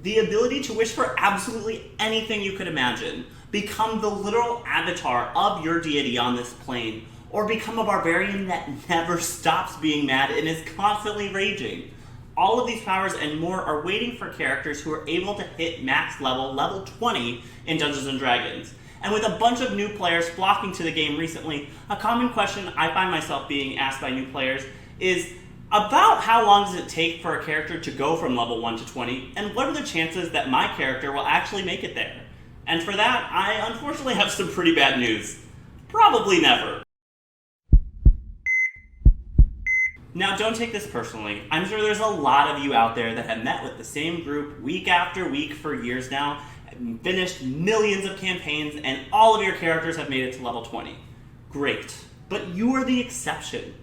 The ability to wish for absolutely anything you could imagine, become the literal avatar of your deity on this plane, or become a barbarian that never stops being mad and is constantly raging. All of these powers and more are waiting for characters who are able to hit max level 20 in Dungeons & Dragons. And with a bunch of new players flocking to the game recently, a common question I find myself being asked by new players is about how long does it take for a character to go from level 1 to 20, and what are the chances that my character will actually make it there? And for that, I unfortunately have some pretty bad news. Probably never. Now, don't take this personally. I'm sure there's a lot of you out there that have met with the same group week after week for years now, finished millions of campaigns, and all of your characters have made it to level 20. Great. But you are the exception.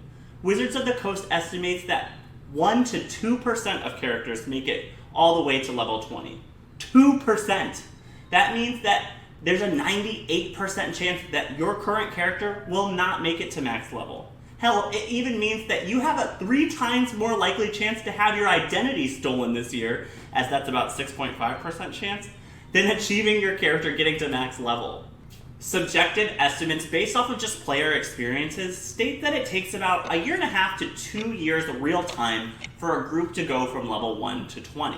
Wizards of the Coast estimates that 1 to 2% of characters make it all the way to level 20. 2%! That means that there's a 98% chance that your current character will not make it to max level. Hell, it even means that you have a 3 times more likely chance to have your identity stolen this year, as that's about 6.5% chance, than achieving your character getting to max level. Subjective estimates based off of just player experiences state that it takes about 1.5 to 2 years real time for a group to go from level 1 to 20.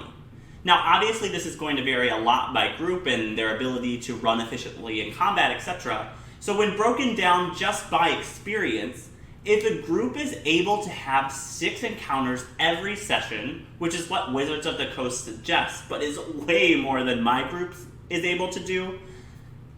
Now, obviously this is going to vary a lot by group and their ability to run efficiently in combat, etc. So when broken down just by experience, if a group is able to have 6 encounters every session, which is what Wizards of the Coast suggests, but is way more than my group is able to do,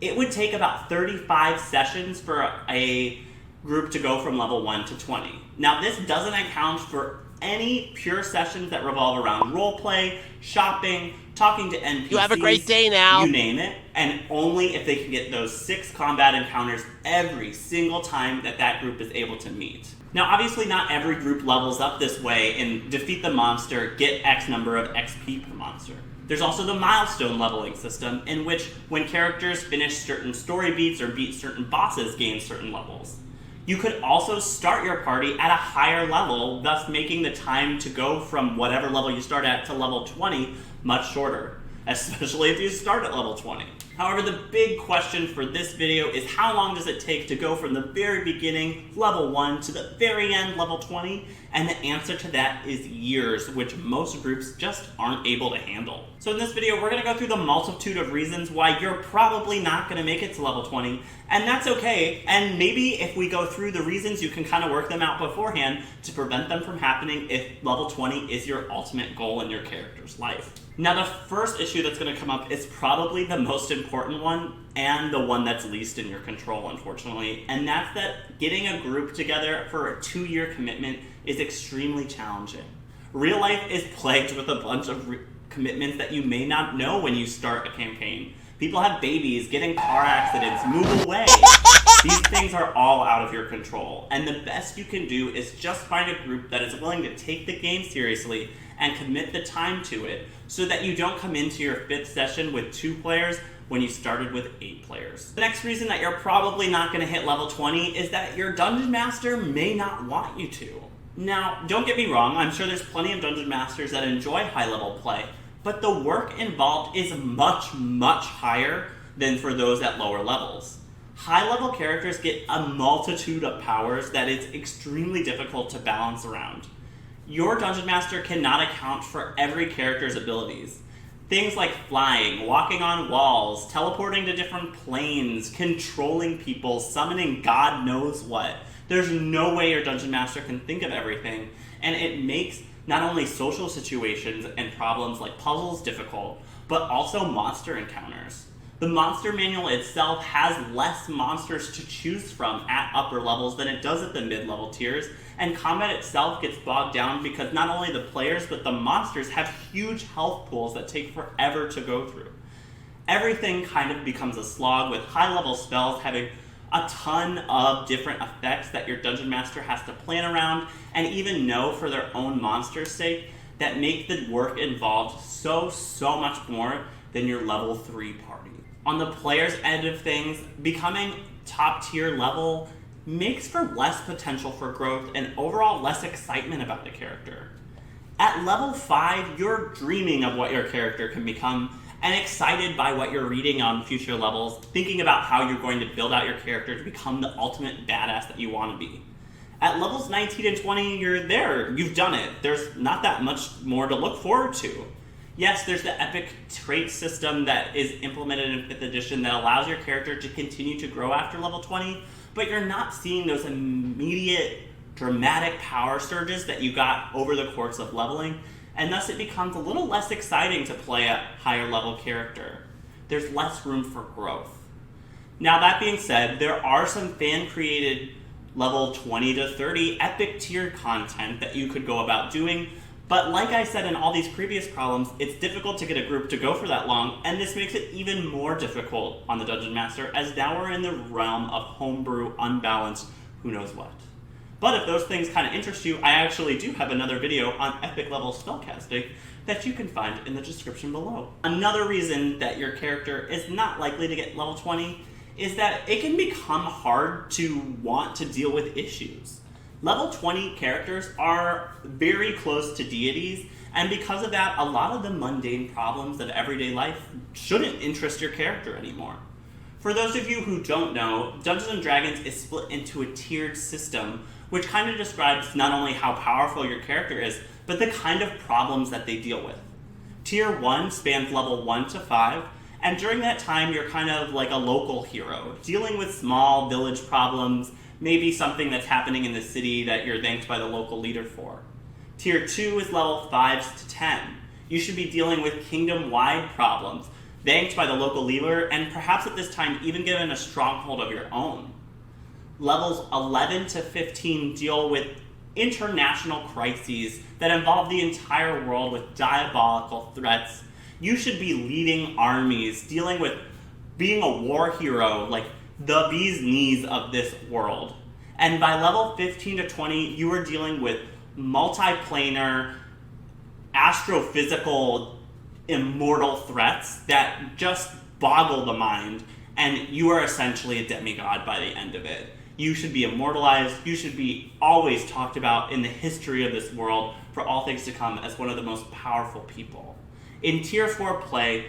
it would take about 35 sessions for a group to go from level 1 to 20. Now, this doesn't account for any pure sessions that revolve around roleplay, shopping, talking to NPCs. You have a great day now. You name it, and only if they can get those 6 combat encounters every single time that group is able to meet. Now, obviously not every group levels up this way and defeat the monster, get X number of XP per monster. There's also the milestone leveling system, in which when characters finish certain story beats or beat certain bosses, gain certain levels. You could also start your party at a higher level, thus making the time to go from whatever level you start at to level 20 much shorter, especially if you start at level 20. However, the big question for this video is how long does it take to go from the very beginning, level 1, to the very end, level 20? And the answer to that is years, which most groups just aren't able to handle. So in this video, we're going to go through the multitude of reasons why you're probably not going to make it to level 20, and that's okay. And maybe if we go through the reasons, you can kind of work them out beforehand to prevent them from happening if level 20 is your ultimate goal in your character's life. Now, the first issue that's going to come up is probably the most important one, and the one that's least in your control, unfortunately, and that's that getting a group together for a 2-year commitment is extremely challenging. Real life is plagued with a bunch of commitments that you may not know when you start a campaign. People have babies, get in car accidents, move away. These things are all out of your control, and the best you can do is just find a group that is willing to take the game seriously and commit the time to it, so that you don't come into your 5th session with 2 players when you started with 8 players. The next reason that you're probably not going to hit level 20 is that your Dungeon Master may not want you to. Now, don't get me wrong, I'm sure there's plenty of Dungeon Masters that enjoy high-level play, but the work involved is much, much higher than for those at lower levels. High-level characters get a multitude of powers that is extremely difficult to balance around. Your Dungeon Master cannot account for every character's abilities. Things like flying, walking on walls, teleporting to different planes, controlling people, summoning God knows what. There's no way your Dungeon Master can think of everything, and it makes not only social situations and problems like puzzles difficult, but also monster encounters. The monster manual itself has less monsters to choose from at upper levels than it does at the mid-level tiers, and combat itself gets bogged down because not only the players but the monsters have huge health pools that take forever to go through. Everything kind of becomes a slog, with high-level spells having a ton of different effects that your Dungeon Master has to plan around and even know for their own monster's sake, that make the work involved so much more than your level 3 party. On the player's end of things, becoming top tier level makes for less potential for growth and overall less excitement about the character. At level 5, you're dreaming of what your character can become and excited by what you're reading on future levels, thinking about how you're going to build out your character to become the ultimate badass that you want to be. At levels 19 and 20, you're there. You've done it. There's not that much more to look forward to. Yes, there's the epic trait system that is implemented in 5th edition that allows your character to continue to grow after level 20, but you're not seeing those immediate dramatic power surges that you got over the course of leveling, and thus it becomes a little less exciting to play a higher level character. There's less room for growth. Now that being said, there are some fan-created level 20 to 30 epic tier content that you could go about doing, but like I said in all these previous problems, it's difficult to get a group to go for that long, and this makes it even more difficult on the Dungeon Master, as now we're in the realm of homebrew, unbalanced, who knows what. But if those things kind of interest you, I actually do have another video on epic level spellcasting that you can find in the description below. Another reason that your character is not likely to get level 20 is that it can become hard to want to deal with issues. Level 20 characters are very close to deities, and because of that, a lot of the mundane problems of everyday life shouldn't interest your character anymore. For those of you who don't know, Dungeons & Dragons is split into a tiered system, which kind of describes not only how powerful your character is, but the kind of problems that they deal with. Tier 1 spans level 1 to 5, and during that time you're kind of like a local hero, dealing with small village problems, maybe something that's happening in the city that you're thanked by the local leader for. Tier 2 is level 5 to 10. You should be dealing with kingdom-wide problems, thanked by the local leader, and perhaps at this time even given a stronghold of your own. Levels 11 to 15 deal with international crises that involve the entire world with diabolical threats. You should be leading armies, dealing with being a war hero, like the bee's knees of this world. And by level 15 to 20, you are dealing with multiplanar, astrophysical, immortal threats that just boggle the mind, and you are essentially a demigod by the end of it. You should be immortalized. You should be always talked about in the history of this world for all things to come as one of the most powerful people. In Tier 4 play,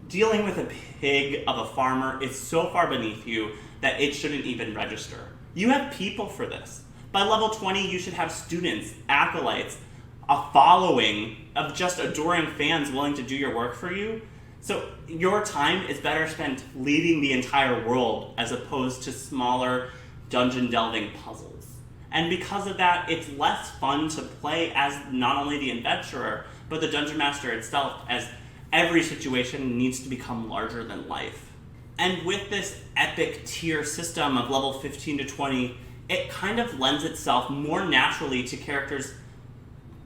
dealing with a pig of a farmer is so far beneath you that it shouldn't even register. You have people for this. By level 20, you should have students, acolytes, a following of just adoring fans willing to do your work for you. So your time is better spent leading the entire world as opposed to smaller dungeon delving puzzles. And because of that, it's less fun to play as not only the adventurer, but the Dungeon Master itself, as every situation needs to become larger than life. And with this epic tier system of level 15 to 20, it kind of lends itself more naturally to characters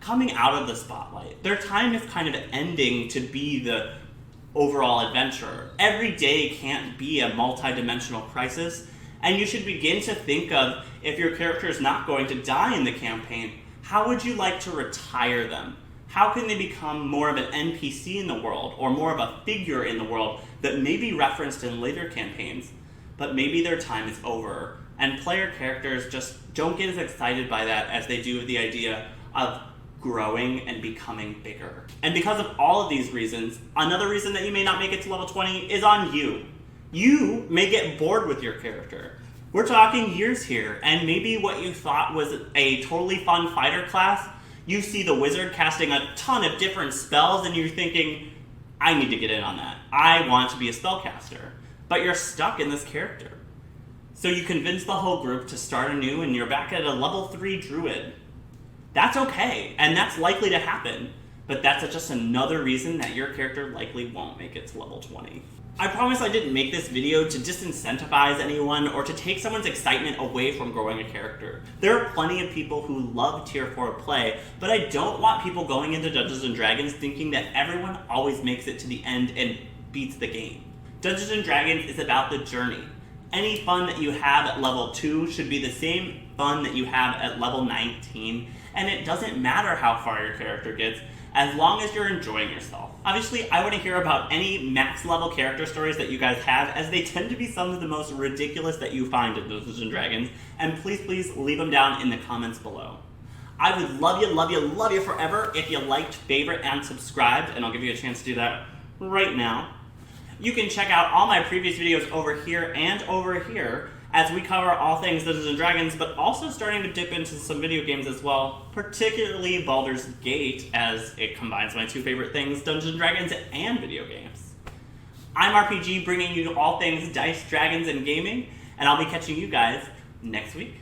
coming out of the spotlight. Their time is kind of ending to be the overall adventurer. Every day can't be a multi-dimensional crisis, and you should begin to think of, if your character is not going to die in the campaign, how would you like to retire them? How can they become more of an NPC in the world, or more of a figure in the world that may be referenced in later campaigns, but maybe their time is over, and player characters just don't get as excited by that as they do with the idea of growing and becoming bigger. And because of all of these reasons, another reason that you may not make it to level 20 is on you. You may get bored with your character. We're talking years here, and maybe what you thought was a totally fun fighter class, you see the wizard casting a ton of different spells and you're thinking, I need to get in on that. I want to be a spellcaster. But you're stuck in this character. So you convince the whole group to start anew and you're back at a level 3 druid. That's okay, and that's likely to happen, but that's just another reason that your character likely won't make it to level 20. I promise I didn't make this video to disincentivize anyone or to take someone's excitement away from growing a character. There are plenty of people who love Tier 4 play, but I don't want people going into Dungeons & Dragons thinking that everyone always makes it to the end and beats the game. Dungeons & Dragons is about the journey. Any fun that you have at level 2 should be the same fun that you have at level 19, and it doesn't matter how far your character gets, as long as you're enjoying yourself. Obviously, I want to hear about any max level character stories that you guys have, as they tend to be some of the most ridiculous that you find in Dungeons & Dragons, and please leave them down in the comments below. I would love you, love you, love you forever if you liked, favorite, and subscribed, and I'll give you a chance to do that right now. You can check out all my previous videos over here and over here as we cover all things Dungeons & Dragons, but also starting to dip into some video games as well, particularly Baldur's Gate, as it combines my two favorite things, Dungeons & Dragons and video games. I'm RPG, bringing you all things dice, dragons, and gaming, and I'll be catching you guys next week.